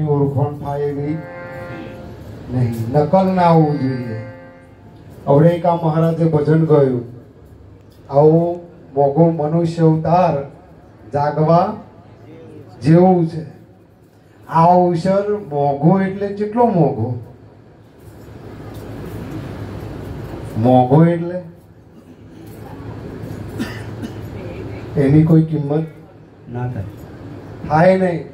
ઓળખાણ થાય એવી નહીં, નકલ ના હોવું જોઈએ. અવળેકા મહારાજે ભજન ગાયું, આવો મોઘો મનુષ્ય અવતાર જાગવા જેવું છે. આ અવસર મોઘો એટલે કેટલો મોઘો? મોઘો એટલે એની કોઈ કિંમત ના થાય નહીં,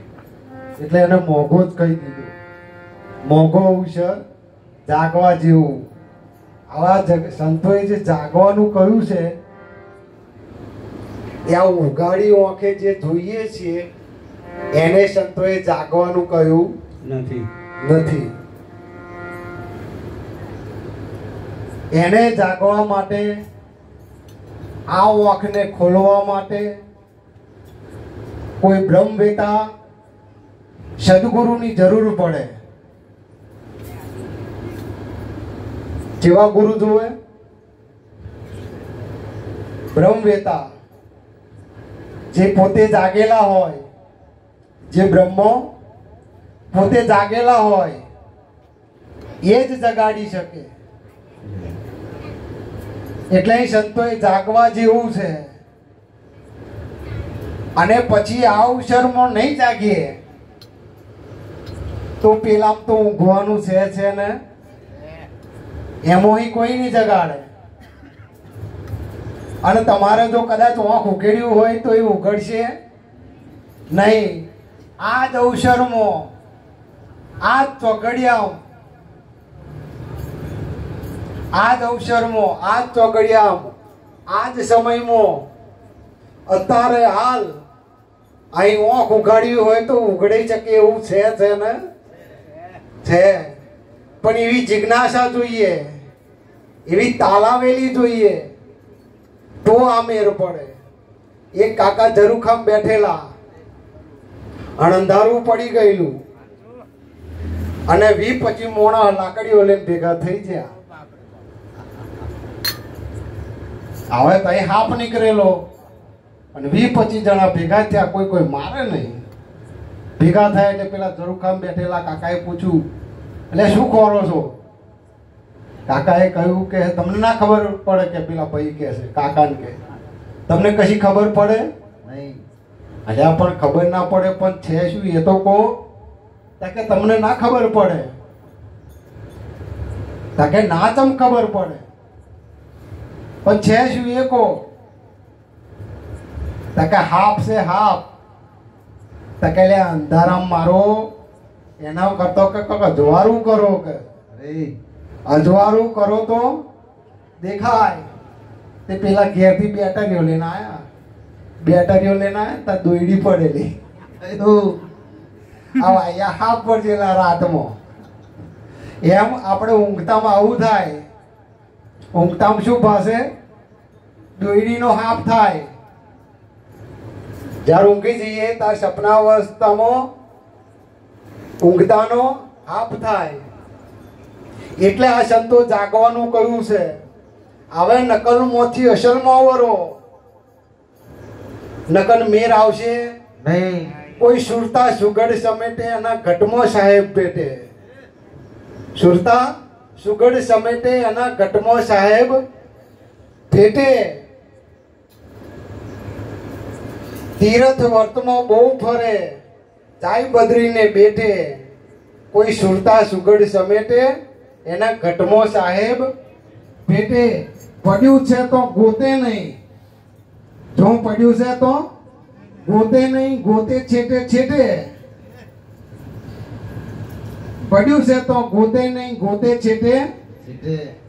એટલે એને મોઘો જ કહી દીધું. મોઘો અવસર જાગવા જેવું. આવા સંતોએ જે જાગવાનું કહ્યું છે, ત્યાં ઉઘાડી આંખે જે જોઈએ છીએ એને સંતોએ જાગવાનું કહ્યું નથી. એને જાગવા માટે, આ આંખને ખોલવા માટે કોઈ બ્રહ્મવેતા સદગુરુની જરૂર પડે. કેવા ગુરુ જોવે? બ્રહ્મવેતા, જે પોતે જાગેલા હોય, જે બ્રહ્મો પોતે જાગેલા હોય એ જ જગાડી શકે. એટલે સંતોએ જાગવા જેવું છે. અને પછી આ અવસરમાં નહીં જાગીએ તો પેલા તો ઊંઘવાનું છે ને એમાં કોઈ નહીં જગાડે. અને તમારે જો કદાચ આંખ ઉઘેડ્યું હોય તો એ ઉઘડશે નહીં. આ જ અવસરમાં, આ જ ચોઘડિયામાં, આ જ અવસરમાં, આ જ ચોઘડિયામાં, આ જ સમયમાં, અત્યારે હાલ અહીં આંખ ઉઘાડ્યું હોય તો ઉઘડી શકે એવું છે ને છે. પણ એવી જિજ્ઞાસા જોઈએ, એવી તાલાવેલી જોઈએ તો આ મેર પડે. એક કાકા ઝરૂખામ બેઠેલા, અંધારું પડી ગયેલું અને 20-25 મોણા લાકડીઓ લઈને ભેગા થઈ ગયા. હવે તઈ હાપ નીકળેલો અને 20-25 જણા ભેગા થયા. કોઈ મારે નહીં. ભેગા થાય એટલે પેલા ઝરૂખામ બેઠેલા કાકાએ પૂછ્યું, એટલે શું કરો છો? કાકાએ કહ્યું કે તમને ના ખબર પડે કે પેલા ભાઈ કે છે, કાકાને કે તમને કશી ખબર પડે નહીં. અલ્યા પણ ખબર ના પડે પણ છે શું એ તો કહો. કે તમને ના ખબર પડે. કે ના તમ ખબર પડે પણ છે શું એ કહો. કે હાપ છે હાપ. કે અંધારામ મારો એના કરતો કે અજવાળું કરો, કે અજવાળું કરો તો દેખાય. તે પેલા ઘેરથી બેટરીઓ લઈને આવ્યા. બેટરીઓ લઈને આવ્યા ત્યાં દોયડી પડેલી. આવા હાફ પડેલા રાતમાં. એમ આપણે ઊંઘતામાં આવું થાય. ઊંઘતામાં શું પાસે? દોયડીનો હાફ થાય. જ્યારે ઊંઘી જઈએ ત્યારે સપના અવસ્થામાં ઊંઘતાનો હાફ થાય. એટલે આ સંતો જાગવાનું કહ્યું છે. હવે નકલમાંથી અસલમાં વરો. નકલ મેર આવશે નહીં. કોઈ સુરતા સુગડ સમેટે એના ઘટમાં સાહેબ ભેટે. સુરતા સુગડ સમેટે એના ઘટમાં સાહેબ ભેટે. તીરથ વર્તમાં બહુ ફરે, જાય બદરીને બેઠે. કોઈ સુરતા સુગડ સમેટે એના ઘટમાં સાહેબ ભેટે. પડ્યું છે તો ગોતે નહીં. જો પડ્યું છે તો ગોતે નહીં, ગોતે છેટે છેટે. પડ્યું છે તો ગોતે નહીં, ગોતે છેટે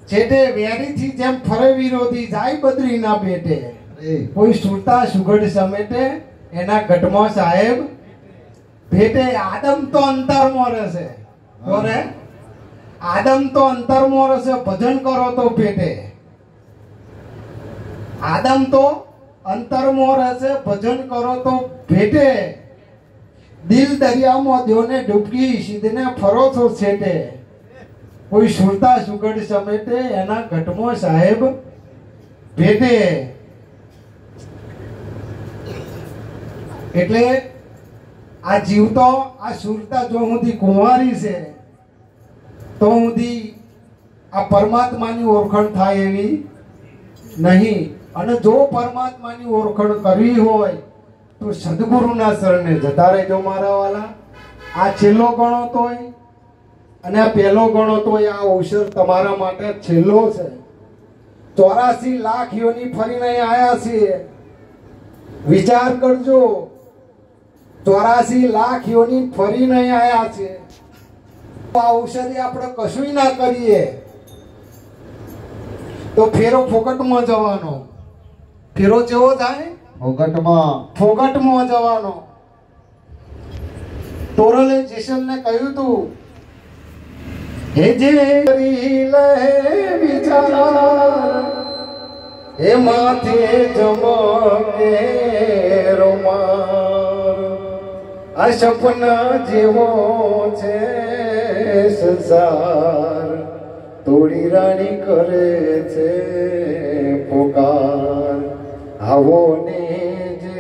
છેટે. વેરીથી જેમ ફરે વિરોધી, જાય બદરી ના બેટે. કોઈ સુરતા સુગડ સમેટે એના ઘટમાં સાહેબ ભેટે. આદમ તો અંતરમાં રહેશે. બોલે આદમ તો અંતરમાં રહેશે. ભજન કરો તો ભેટે. આદમ તો અંતરમાં રહેશે. ભજન કરો તો ભેટે. દિલ દરિયામાં દ્યોને ડૂબકી, સીધને ફરો તો છેટે. કોઈ સુરતા સુગડ સમેટે એના ઘટમાં સાહેબ ભેટે. એટલે આ જીવતો આ સુરતા જો સુધી કુંવારી છે તો સુધી આ પરમાત્માની ઓળખાણ થાય એવી નહીં. અને જો પરમાત્માની ઓળખાણ કરવી હોય તો સદગુરુના શરણે જતા રહેજો મારા વાલા. આ છેલ્લો ગણો તોય અને આ પહેલો ગણો તોય આ અવસર તમારા માટે છેલ્લો છે. 84 લાખ યોની ફરીને આયા છીએ. વિચાર કરજો, 84 લાખ યોની ફરીને આયા છે. આ અવસરે આપણે કશું ના કરીએ તો ફેરો ફોકટમાં જવાનો. ફેરો જેવો થાય ફોકટમાં જવાનો. તોરલે જેસલને કહ્યું તું, હે જે કરી લે વિચાર હે માથે જમકે રોમાર. આ સપના જેવો છે સંસાર, તોડી રાણી કરે છે પોકાર. આવો ને જે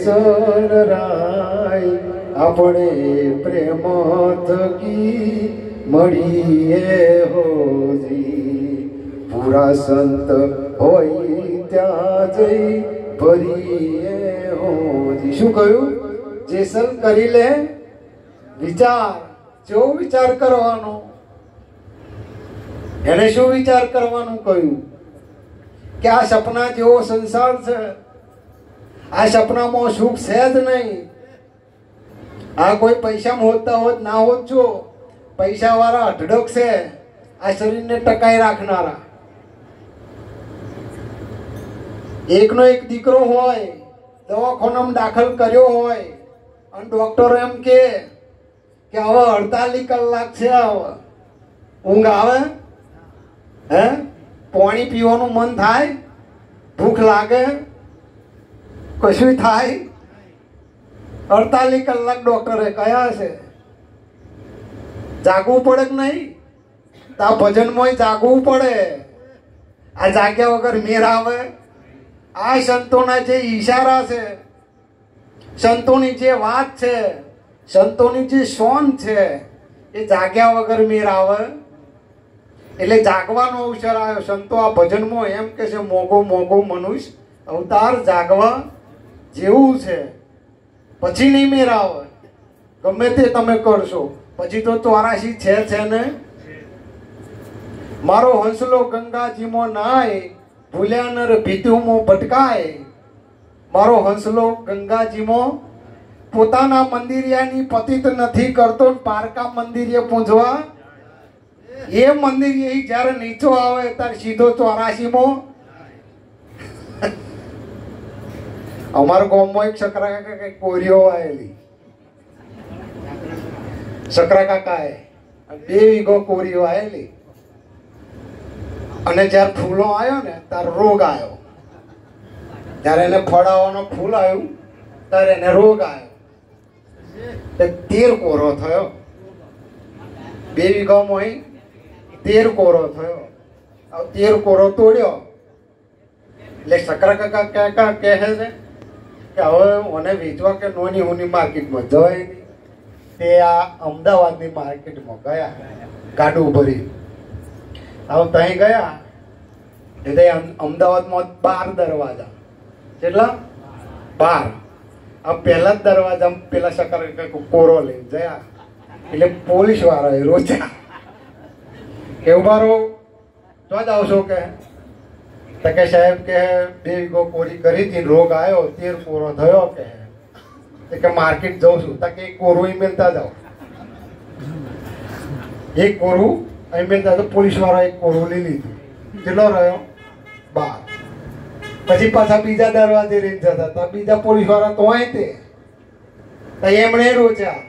સનરાય આપણે પ્રેમ થકી મળીએ હોજી. પૂરા સંત હોય ત્યાં જઈ ભરીએ હોજી. શું કહ્યું? જેસલ કરી લે વિચાર. જો વિચાર કરવાનો, એને શું વિચાર કરવાનું કહ્યું? કે આ સપના જેવો સંસાર છે, આ સપનામાં સુખ છે જ નહીં. આ કોઈ પૈસા હોતા હોત ના હોત, જો પૈસા વાળા અઢળક છે આ શરીરને ટકાઈ રાખનારા. એકનો એક દીકરો હોય, દવાખાનામાં દાખલ કર્યો હોય અને ડોક્ટરો એમ કે હવે 48 કલાક છે, હવે ઊંઘ આવે? હે? પાણી પીવાનું મન થાય? ભૂખ લાગે? કશું થાય? 48 કલાક ડોક્ટરે કયા છે. જાગવું પડે કે નહીં? તા ભજનમાં જાગવું પડે. આ જાગ્યા વગર મેર આવે? આ સંતોના જે ઈશારા છે, સંતોની જે વાત છે, સંતોની જે સોન છે, એ જાગ્યા વગર મેર આવે? એટલે જાગવાનો અવસર આવ્યો. સંતો આ ભજનમાં એમ કે છે, મોગો મોગો મનુષ્ય અવતાર જાગવા જેવું છે. પછી નહીં મેર આવે. ગમે તે તમે કરશો પછી તો 84 છે ને. મારો હંસલો ગંગાજીમાં નાય, ભૂલ્યા નર ભીતુમાં ભટકાય. મારો હંસલો ગંગાજીમાં પોતાના મંદિરિયાની પતિત નથી કરતો, પારકા મંદિરે પૂંજવા. એ મંદિર જયારે નીચો આવે ત્યારે સીધો 84માં. અમારા ગામમાં એક સકરા કાકા કઈ કોરીઓ આવેલી. સકરા કાકાએ 2 વીઘો કોરીઓ આવેલી. અને જયારે ફૂલો આવ્યો ને ત્યારે રોગ આવ્યો. જયારે એને ફળાવાનો ફૂલ આવ્યું ત્યારે એને રોગ આવ્યો. 13 કોરો થયો. 2 વીઘામાં 13 કોરો થયો. 13 કોરો તોડ્યો. એટલે સકરા કાકા કહે છે કે હવે મને વેચવા કે નોની હુની માર્કેટમાં જવાય નહીં. તે આ અમદાવાદની માર્કેટમાં ગયા ગાડું ભરી. હવે ત્યાં ગયા એટલે અમદાવાદમાં 12 દરવાજા. કેટલા? 12. આ પહેલા જ દરવાજા પેલા સકર કોરો લઈને ગયા. એટલે પોલીસ વાળાએ રોચ્યા કે ઉભા રહો, તો જ આવશો કે સાહેબ કે 2 વીઘો કોરી કરી હતી, રોગ આવ્યો, 13 કોરો થયો. કે માર્કેટ જઉં છું. કે કોરું અહીં મેલતા જાઓ. એક કોરું અહીં મેલતા તો પોલીસ વાળા એક કોરું લઈ લીધું. કેટલો રહ્યો? 12. પછી પાછા બીજા દરવાજે રહીને જતા હતા. બીજા પોલીસ વાળા તો અહીં તે એમણે રોચ્યા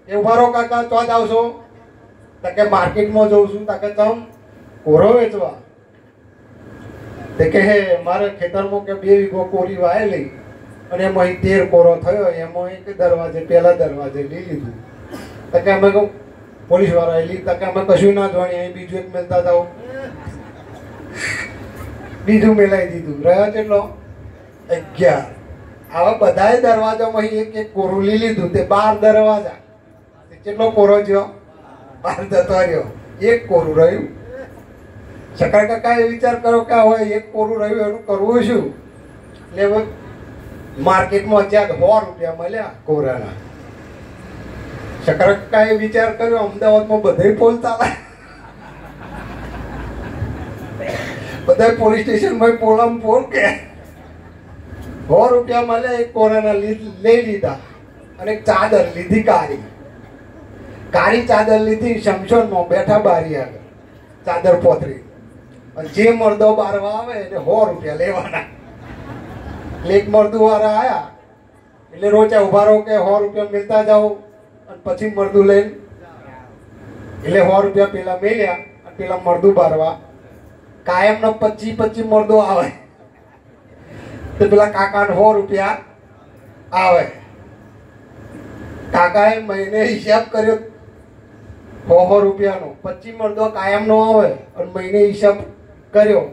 એ ઉભા રહો કાકા, તો જ આવશો? કે માર્કેટમાં જઉં છું. કે તમ કોરો વેચવા? તે કે મારે ખેતરમાં કે 2 વીઘો કોરી વાયેલી અને એમાં 13 કોરો થયો. એમાં એક દરવાજે પહેલા દરવાજે લઈ લીધું. કે અમે પોલીસ વાળાએ લીધા. કે અમે કશું ના જાણીએ, અહીં બીજું એક મેળતા જાઓ. બીજું મેલાઈ દીધું. રહ્યા કેટલો? 11. આવા બધાય દરવાજામાં એક એક કોરું લઈ લીધું. તે 12 દરવાજા, કેટલો કોરો થયો? 12 જતો રહ્યો, એક કોરું રહ્યું. શકર કાકાએ વિચાર કર્યો કે હવે એક કોરું રહ્યું, એનું કરવું શું? એટલે માર્કેટમાં જ્યાં 100 રૂપિયા મળ્યા કોરાના. શકર કાકાએ વિચાર કર્યો અમદાવાદમાં બધે પોલ ચાલે, બધા પોલીસ સ્ટેશનમાં પોલમ પોલ કે 100 રૂપિયા મળ્યા. એક કોરાના લઈ લીધા અને એક ચાદર લીધી, કાળી ચાદર લીધી. શમશાનમાં બેઠા બારી આગળ ચાદર પોતરી, અને જે મર્દો બારવા આવે એટલે 100 રૂપિયા લેવાના. એટલે એક મર્દુ વાળા આયા એટલે રોચા ઉભા રહો કે 100 રૂપિયા મિલતા જાઓ, અને પછી મર્દુ લઈને એટલે 100 રૂપિયા પેલા મેલ્યા. અને પેલા મર્દુ બારવા કાયમનો 25 મર્દો આવે તો પેલા કાકાને 100 રૂપિયા આવે. કાકાએ મહિને હિસાબ કર્યો 100 રૂપિયાનો, 25 મર્દો કાયમનો આવે અને મહિને હિસાબ કર્યો,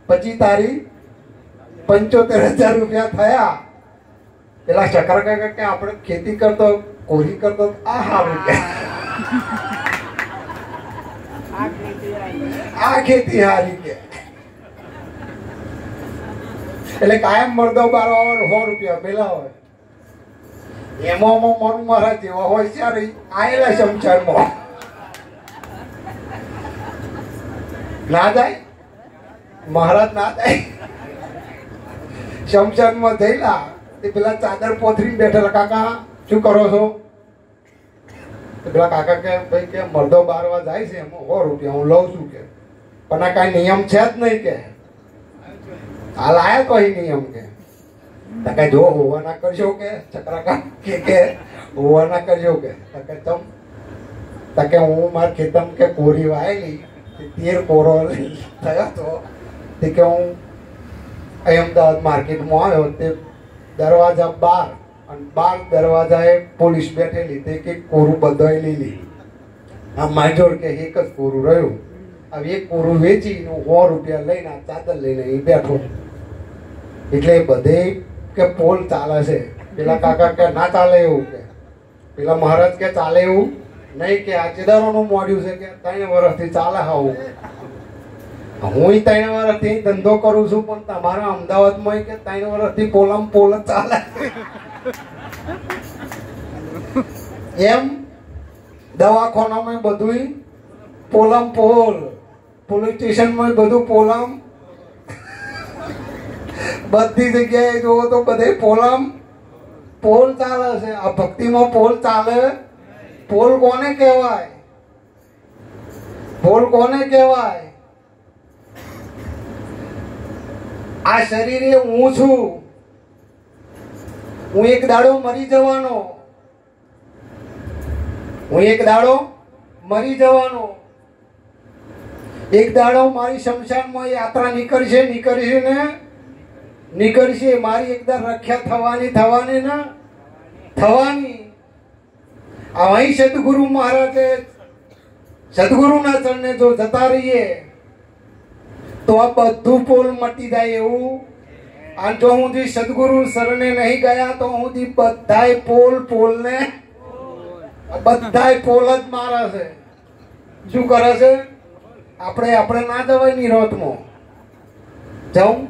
પછી તારી 75,000 રૂપિયા થયા. પેલા શકર કાકા કે આપણે ખેતી કરતો, કોરી કરતો, આ સારું કે આ ખેતી હારી કે. એટલે કાયમ મર્દો બારો આવે 100 રૂપિયા પેલા હોય. એમાં મન મારા જેવા હોય ત્યારે આયેલા શમશાનમાં ના જાય, મહારાજ ના જાય. શમશાનમાં જઈલા તે પેલા ચાદર પોથરી બેઠેલા, કાકા શું કરો છો? પેલા કાકા કે ભાઈ કે મર્દો બારવા જાય છે એમાં 100 રૂપિયા હું લઉં છું કે, પણ આ કઈ નિયમ છે જ નહીં કે હાલ આયા કોઈ નિયમ કે. તકે જો હોવા ના કરશો કે ચક્રાકા કે હોવા ના કરશો કે તકે તમ તકે હું માર ખેતમ કે કોરી વાયેલી 13 કોરો થયો તો તે કે હું અમદાવાદ માર્કેટમાં આવ્યો તે દરવાજા 12 અને 12 દરવાજાએ પોલીસ બેઠેલી. તે કે કોરું બધાય લીલી. આ માજોડ કે એક જ કોરું રહ્યું. હવે એક કોરું વેચીને 100 રૂપિયા લઈને આ ચાદર લઈને અહીં બેઠો. એટલે બધે કે પોલ ચાલે છે. પેલા કાકા કે ના ચાલે એવું કે, પેલા મહારાજ કે ચાલે એવું નહીં કે આ ચેદારોનું મોડ્યું છે કે 3 વર્ષથી ચાલે આવું. હું 3 વર્ષથી ધંધો કરું છું, પણ તમારા અમદાવાદમાં કે 3 વર્ષથી પોલમ પોલ જ ચાલે. એમ દવાખાનામાં બધું પોલમ પોલ, પોલીસ સ્ટેશનમાં બધું પોલમ, બધી જગ્યાએ જોવો તો બધે પોલમ પોલ ચાલે છે. આ ભક્તિમાં પોલ ચાલે. પોલ કોને કહેવાય? પોલ કોને કહેવાય? આ શરીરે હું છું, હું એક દાડો મરી જવાનો, હું એક દાડો મરી જવાનો. એક દાડો મારી શમશાનમાં યાત્રા નીકળશે. મારી એકદમ રખ્યા થવાની ને થવાની. અહીં સદગુરુ મહારાજે સદગુરુના ચરણે જો જતા રહીએ તો આ બધું પોલ મટી જાય એવું. આ જો હું સદગુરુ શરણે નહીં ગયા તો હું બધાય પોલને બધાય પોલ જ મારે છે. શું કરે છે? આપણે ના જવાય નિરોધમાં. જાઉં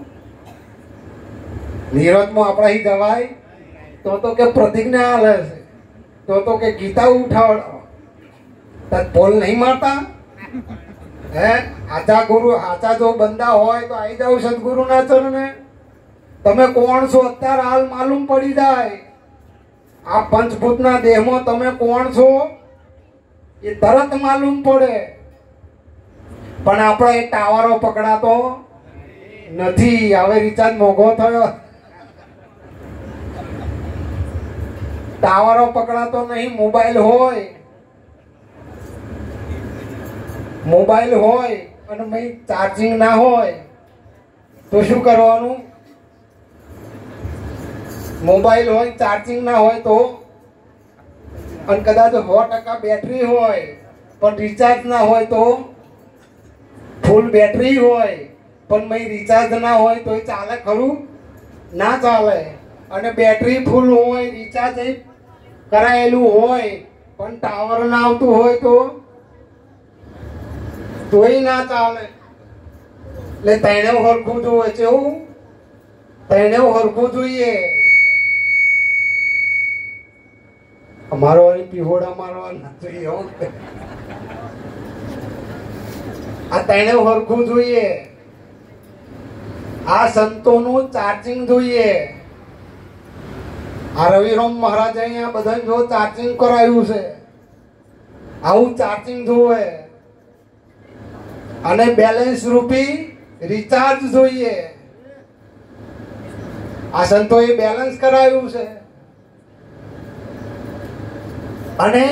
નિરોધમાં આપણે અહીં જવાય તો કે પ્રતિજ્ઞા હાલે છે, તો કે ગીતા ઉઠાવડો. પોલ નહીં મારતા હે? આચા જો બંદા હોય તો આવી જાવ સદગુરુના ચરણે. તમે કોણ છો અત્યારે હાલ માલુમ પડી જાય. આ પંચભૂતના દેહમાં તમે કોણ છો એ તરત માલુમ પડે. પણ આપણે એ ટાવરો પકડાતો નથી. હવે રિચાર્જ મોંઘો થયો, ટાવરો પકડાતો નહીં. મોબાઈલ હોય અને ચાર્જિંગ ના હોય તો શું કરવાનું? મોબાઈલ હોય ચાર્જિંગ ના હોય તો, અને કદાચ 100% બેટરી હોય પણ રિચાર્જ ના હોય તો, ફૂલ બેટરી હોય પણ રિચાર્જ ના હોય તો ચાલે ખરું? ના ચાલે. અને બેટરી ફૂલ હોય, રિચાર્જ કરાયેલું હોય, પણ ટાવર ના આવતું હોય તોય ના ચાલે. એટલે તૈણે હરખું જોવે છે, એવું તૈણે હરખું જોઈએ. અમારો વાળી પીહોડા મારવા ના જોઈએ. આ તૈણે હરખું જોઈએ. આ સંતોનું ચાર્જિંગ જોઈએ. આ રવિરામ મહારાજ અહીંયા બધા જો ચાર્જિંગ કરાયું છે, આવું ચાર્જિંગ જોવે. અને બેલેન્સ રૂપી રિચાર્જ જોઈએ. આ સંતોએ બેલેન્સ કરાયું છે. અને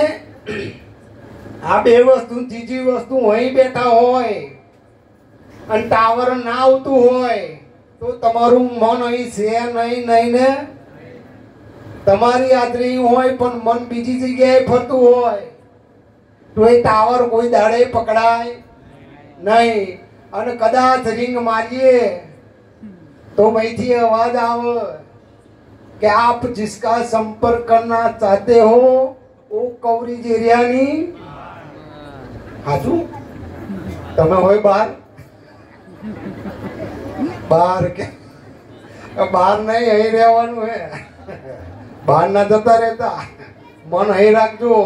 આ બે વસ્તુ, ત્રીજી વસ્તુ અહીં બેઠા હોય અને ટાવર ના આવતું હોય તો તમારું મન અહીં છે નહીં ને. તમારી હાજરી હોય પણ મન બીજી જગ્યાએ ફરતું હોય તો એ ટાવર કોઈ દાડે પકડાય નહીં. અને કદાચ રિંગ મારીએ તો અહીંથી અવાજ આવે કે આપ जिसका संपर्क करना चाहते हो वो कवरेज एरियाની હાજુ તમે હોય બહાર કે બહાર નહીં, અહીં રહેવાનું હે. બહાર ના જતા રહેતા, મન અહીં રાખજો.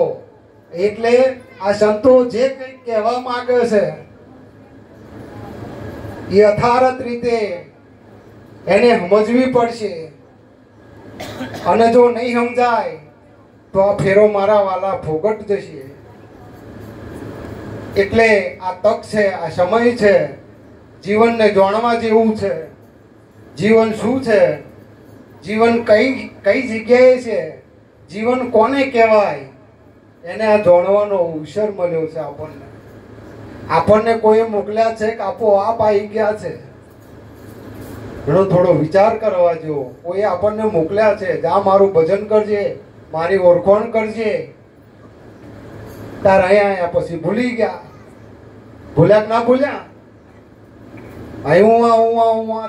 એટલે આ સંતો જે કંઈક કહેવા માંગે છે યથાર્થ રીતે એને સમજવી પડશે. અને જો નહીં સમજાય તો આ ફેરો મારા વાલા ફોગટ જશે. એટલે આ તક છે, આ સમય છે, જીવનને જાણવા જેવું છે. જીવન શું છે, જીવન કઈ જગ્યાએ છે, જીવન કોને કહેવાય, એને આ જાણવાનો અવસર મળ્યો છે. આપણને કોઈ મોકલ્યા છે કે આપોઆપ આવી ગયા છે? એનો થોડો વિચાર કરવા જેવો. કોઈ આપણને મોકલ્યા છે, જા મારું ભજન કરજે, મારી ઓળખાણ કરજે. તાર અહીંયા પછી ભૂલી ગયા. ભૂલ્યા કે ના ભૂલ્યા? અહીં હું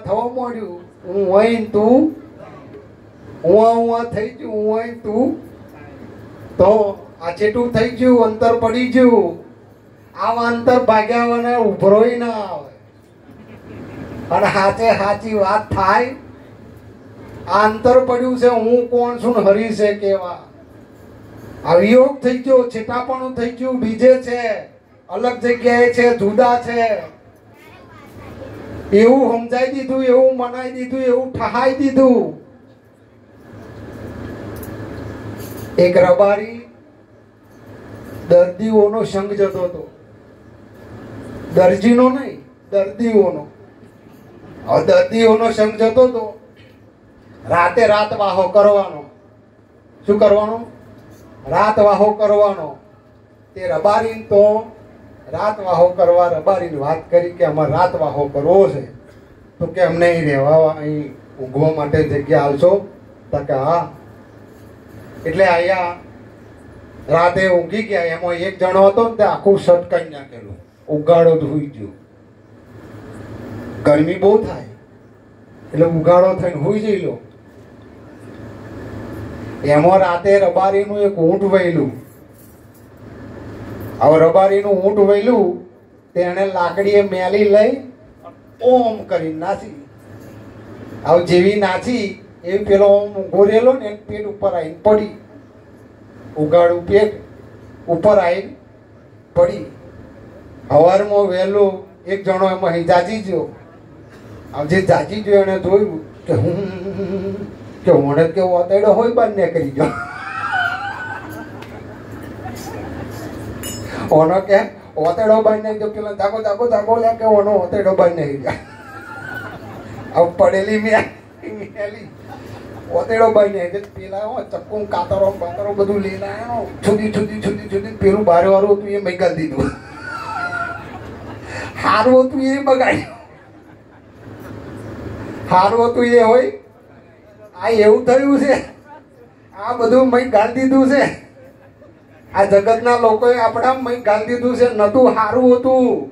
થવા માંડ્યું. હું અહીં તું હું થઈ ગયું. હું અહીં તું તો આ ચેટું થઈ ગયું, અંતર પડી ગયું. આવા અંતર ભાગ્યા વગર ઉભરોય ના આવે. અને સાચી વાત થાય. આ અંતર પડ્યું છે, હું કોણ છું, હરી છે કેવા. આ વિયોગ થઈ ગયો, છેટાપણું થઈ ગયું, બીજે છે, અલગ જગ્યાએ છે, જુદા છે. એવું સમજાઈ દીધું, એવું મનાઈ દીધું, એવું ઠહાઈ દીધું. એક રબારી દર્દીઓનો સંગ જતો હતો. દરજીનો નહીં, દર્દીઓનો. દર્દીઓનો સંગ જતો હતો. રાતે રાત વાહો કરવાનો. શું કરવાનો? રાત વાહો કરવાનો. તે રબારી તો રાત વાહો કરવા રબારીની વાત કરી કે અમારે રાત વાહો કરવો છે, તો કે અમને અહીં રહેવા, અહીં ઊંઘવા માટે જગ્યા આવશો? તો કે હા. એટલે અહીંયા રાતે ઊંઘી ગયા. એમાં એક જણો હતો ને તે આખું શર્ટ કરી નાખેલું, ઉગાડો ધોઈ ગયો. ગરમી બહુ થાય એટલે ઉગાડો થઈને હોઈ જઈલો. એમાં રાતે રબારીનું એક ઊંટ વહેલું. હવે રબારીનું ઊંટ વહેલું તેને લાકડીએ મેલી લઈ ઓમ કરી નાસી. હવે જેવી નાસી એવી પેલો ઓમ ઊંઘો ને પેટ ઉપર આવીને પડી. ઉગાડું પેટ ઉપર આવીને પડી. સવારમાં વહેલું એક જણો એમાં અહીં જાજી ગયો. જે જાજી ગયો એને જોયું કે હું કે ઓતેડો હોય બંને કરી ગયો. ઓનો કે ઓતેડો બંને ગયો. પેલા જાગો લે કે ઓનો ઓતેડો બંને ગયા. હવે પડેલી મેલી ઓતેડો બંને પેલા ચક્કુ કાતરો બધું લઈને આવ્યો. છુદી પેલું બારે વાળું હતું એ મેં કરી દીધું. હારું હતું એ બગાડ્યું. હારું હતું એ હોય. આ એવું થયું છે. આ બધું મેં ગાળી દીધું છે. આ જગતના લોકોએ આપણા મેં ગાળી દીધું છે. નતું હારું હતું.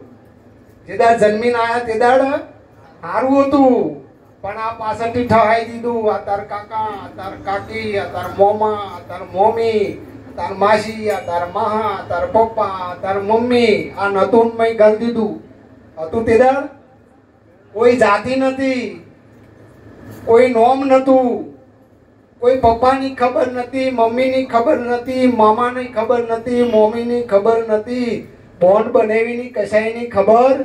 જે દાડ જન્મીને આવ્યા તે દાડ હારું હતું. પણ આ પાછળથી ઠહાઈ દીધું. આ તાર કાકા, આ તાર કાકી, આ તાર મોમા, આ તાર મોમી, તાર માસી, આ તાર મહા, આ તાર પપ્પા, આ તાર મમ્મી. આ નતું મેં ગાલ દીધું હતું. તેદાર કોઈ જાતિ નથી, કોઈ નોમ નતું, કોઈ પપ્પાની ખબર નથી, મમ્મીની ખબર નથી, મામાની ખબર નથી, મોમીની ખબર નથી, બોન્ડ બનાવીની કશાયની ખબર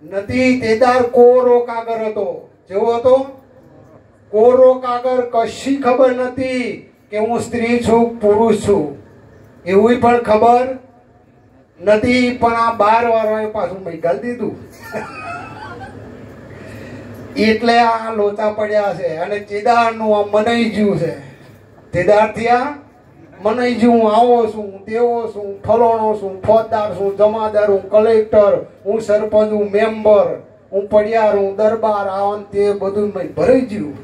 નથી. તેદાર કોરો કાગર હતો. જેવો હતો કોરો કાગર. કશી ખબર નથી કે હું સ્ત્રી છું, પુરુષ છું, એવું પણ ખબર નથી. પણ આ 12 વાળાએ પાછું મેં ગાલ દીધું. એટલે આ લોચા પડ્યા છે. અને ચેદારનું આ મનાઈ ગયું છે. ચેદારથી આ મનાઈ ગયું. હું આવો છું, તેવો છું, ફલોણો છું, ફોજદાર છું, જમાદાર હું, કલેક્ટર હું, સરપંચ હું, મેમ્બર હું, પડિયાર હું, દરબાર આવા તે બધું મેં ભરાઈ ગયું.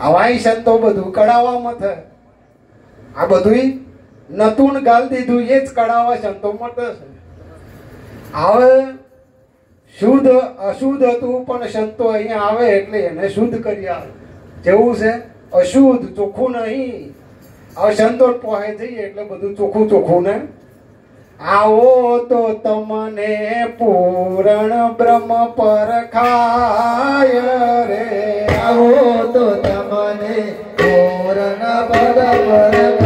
આવા સંતો બધું કડાવામાં થાય. આ બધું નતું ગાલ દીધું. એ જ કડાવા સંતો મળે છે. હવે શુદ્ધ અશુદ્ધ હતું, પણ સંતો અહીંયા આવે એટલે એને શુદ્ધ કરી આવે. જેવું છે અશુદ્ધ ચોખ્ખું નહીં. હવે સંતો પહોંચે જઈએ એટલે બધું ચોખ્ખું ચોખ્ખું ને. આવો તો તમને પૂરણ બ્રહ્મ પરખાય રે. આવો તો તમને પૂરણ બ્રહ્મ પરખાય.